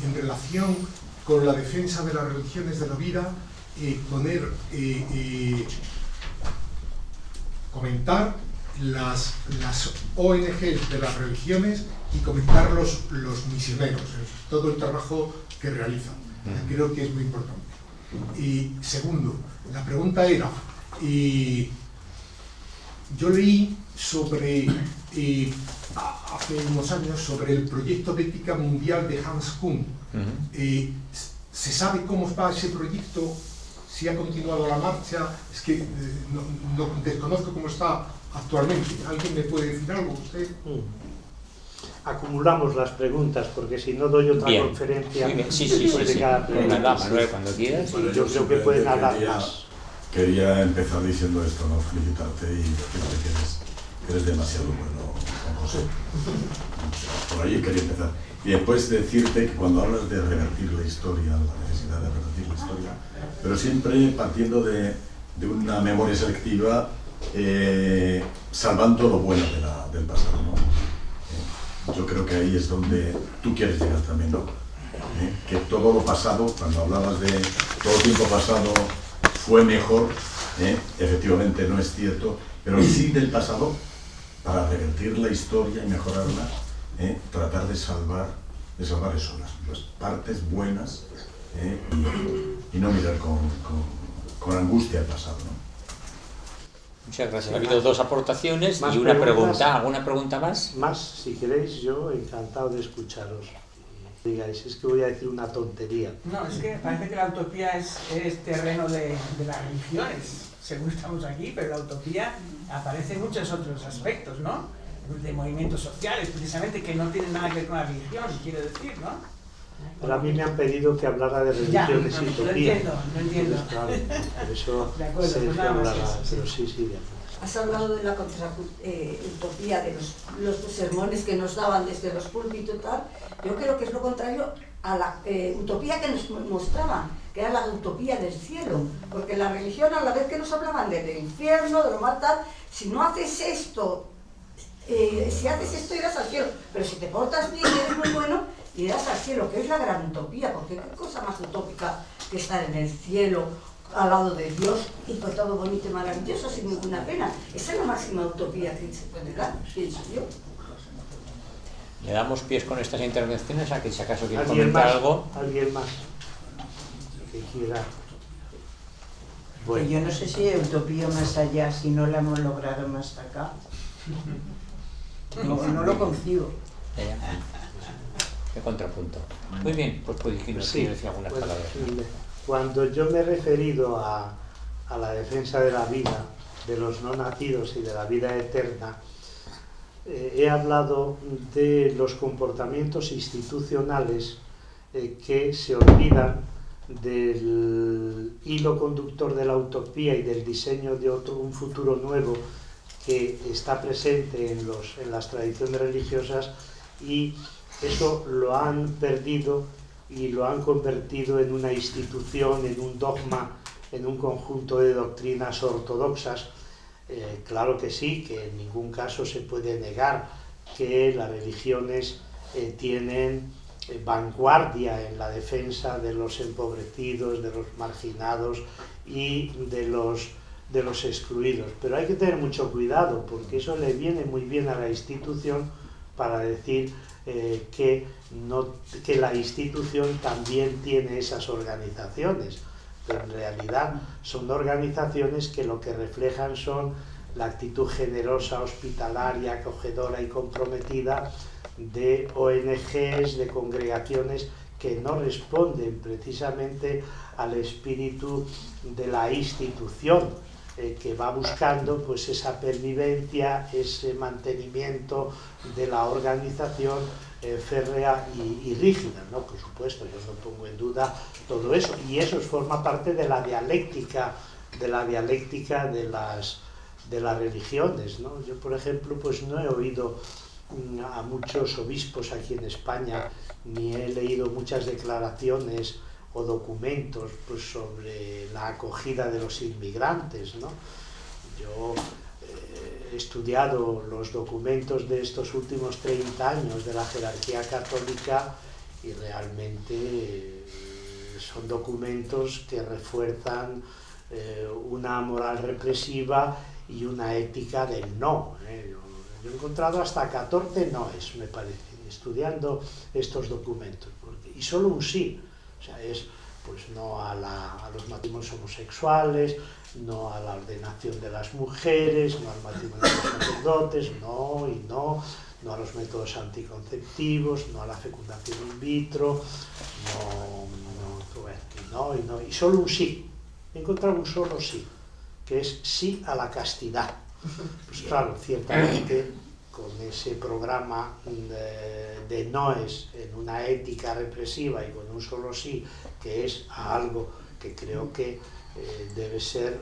en relación con la defensa de las religiones de la vida, comentar las ONGs de las religiones y comentar los misioneros, todo el trabajo que realizan. Creo que es muy importante. Y segundo, la pregunta era, yo leí sobre, hace unos años, sobre el proyecto de ética mundial de Hans Kuhn. ¿Se sabe cómo va ese proyecto? ¿Si ha continuado la marcha? Es que no desconozco cómo está actualmente. ¿Alguien me puede decir algo? ¿Usted? Acumulamos las preguntas, porque si no doy otra conferencia. Sí. Cada pregunta. Nada, Manuel, cuando quieras. Bueno, yo creo que pueden hablar más. Quería empezar diciendo esto, ¿no? Felicitarte y decirte que eres demasiado bueno, Juan José. Por ahí quería empezar. Y después decirte que cuando hablas de revertir la historia, la necesidad de revertir la historia, pero siempre partiendo de una memoria selectiva, salvando lo bueno del pasado, ¿no? Yo creo que ahí es donde tú quieres llegar también, ¿no? Que todo lo pasado, cuando hablabas de todo el tiempo pasado fue mejor, efectivamente no es cierto, pero sí del pasado para revertir la historia y mejorarla, tratar de salvar eso, las partes buenas, y no mirar con angustia al pasado, ¿no? Muchas gracias. Ha habido dos aportaciones ¿Más y una preguntas? pregunta. ¿Alguna pregunta más? Más, si queréis, yo encantado de escucharos. Y digáis, es que voy a decir una tontería. No, es que parece que la utopía es terreno de las religiones, según estamos aquí, pero la utopía aparece en muchos otros aspectos, ¿no? De movimientos sociales, precisamente, que no tienen nada que ver con la religión, quiero decir, ¿no? Pero a mí me han pedido que hablara de religiones y utopía. Lo entiendo. Pues, claro, por eso De acuerdo, sé pues que nada más hablará, eso, sí. pero sí, de acuerdo. Has hablado de la utopía, de los sermones que nos daban desde los púlpitos y tal. Yo creo que es lo contrario a la utopía que nos mostraban, que era la utopía del cielo. Porque la religión, a la vez que nos hablaban del infierno, de lo mal tal, si no haces esto, si haces esto irás al cielo. Pero si te portas bien y eres muy bueno, irás al cielo, que es la gran utopía. Porque qué cosa más utópica que estar en el cielo, al lado de Dios y con todo bonito y maravilloso sin ninguna pena. Esa es la máxima utopía que se puede dar, pienso yo. Le damos pies con estas intervenciones a que si acaso quiere ¿Alguien comentar más? algo. ¿Alguien más que quiera? Pues yo no sé si hay utopía más allá, si no la hemos logrado más acá. No lo concibo. De contrapunto. Muy bien, pues puede que nos Sí, quiere decir algunas pues, palabras. cuando yo me he referido a la defensa de la vida, de los no nacidos y de la vida eterna, he hablado de los comportamientos institucionales que se olvidan del hilo conductor de la utopía y del diseño de un futuro nuevo que está presente en las tradiciones religiosas, y eso lo han perdido y lo han convertido en una institución, en un dogma, en un conjunto de doctrinas ortodoxas. Claro que sí, que en ningún caso se puede negar que las religiones tienen vanguardia en la defensa de los empobrecidos, de los marginados y de los excluidos. Pero hay que tener mucho cuidado, porque eso le viene muy bien a la institución para decir que la institución también tiene esas organizaciones. Pero en realidad son organizaciones que lo que reflejan son la actitud generosa, hospitalaria, acogedora y comprometida de ONGs, de congregaciones que no responden precisamente al espíritu de la institución, que va buscando pues esa pervivencia, ese mantenimiento de la organización férrea y rígida, ¿no? Por supuesto, yo no pongo en duda todo eso, y eso forma parte de la dialéctica de las religiones, ¿no? Yo, por ejemplo, pues no he oído a muchos obispos aquí en España, ni he leído muchas declaraciones o documentos pues sobre la acogida de los inmigrantes, ¿no? Yo he estudiado los documentos de estos últimos 30 años de la jerarquía católica y realmente son documentos que refuerzan una moral represiva y una ética del no. Yo he encontrado hasta 14 noes, me parece, estudiando estos documentos, y solo un sí. O sea, es pues no a los matrimonios homosexuales, no a la ordenación de las mujeres, no al matrimonio de los sacerdotes, no a los métodos anticonceptivos, no a la fecundación in vitro, no, y solo un sí. He encontrado un solo sí, que es sí a la castidad. Pues claro, ciertamente con ese programa de noes en una ética represiva y con un solo sí, que es a algo que creo que debe ser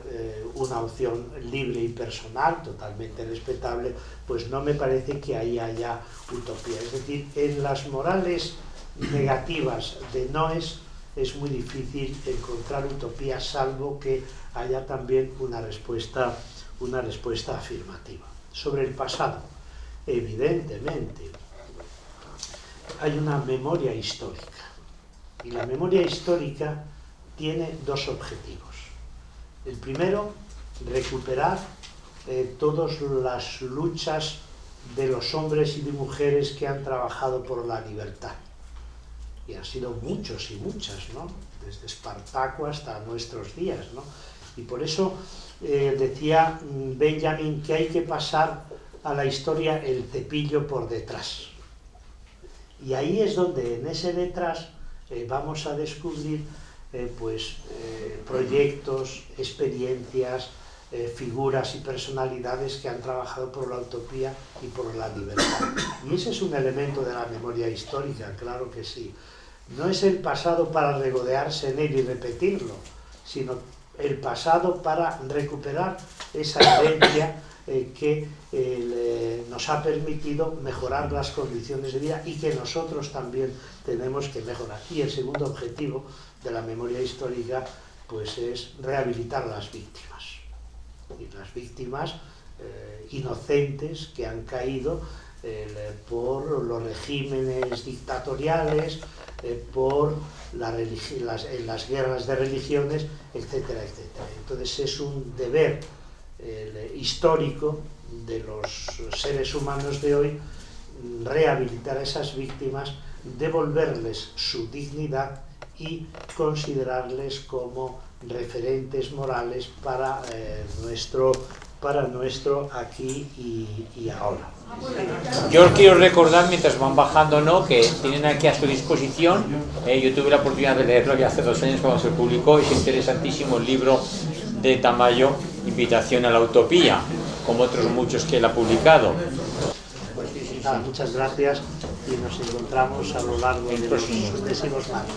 una opción libre y personal, totalmente respetable, pues no me parece que ahí haya utopía. Es decir, en las morales negativas de noes es muy difícil encontrar utopía, salvo que haya también una respuesta afirmativa. Sobre el pasado, evidentemente, hay una memoria histórica, y la memoria histórica tiene dos objetivos. El primero, recuperar todas las luchas de los hombres y de mujeres que han trabajado por la libertad. Y han sido muchos y muchas, ¿no? Desde Espartaco hasta nuestros días, ¿no? Y por eso decía Benjamin que hay que pasar a la historia el cepillo por detrás. Y ahí es donde, en ese detrás, vamos a descubrir proyectos, experiencias, figuras y personalidades que han trabajado por la utopía y por la libertad. Y ese es un elemento de la memoria histórica, claro que sí. No es el pasado para regodearse en él y repetirlo, sino el pasado para recuperar esa herencia que nos ha permitido mejorar las condiciones de vida y que nosotros también tenemos que mejorar. Y el segundo objetivo de la memoria histórica pues es rehabilitar a las víctimas. Y las víctimas inocentes que han caído por los regímenes dictatoriales, por las guerras de religiones, etcétera, etcétera. Entonces es un deber histórico de los seres humanos de hoy rehabilitar a esas víctimas, devolverles su dignidad y considerarles como referentes morales para nuestro aquí y ahora. Yo os quiero recordar, mientras van bajando, ¿no?, que tienen aquí a su disposición, yo tuve la oportunidad de leerlo ya hace 2 años cuando se publicó, es interesantísimo el libro de Tamayo, Invitación a la Utopía, como otros muchos que él ha publicado. Pues, muchas gracias y nos encontramos a lo largo de los sucesivos años.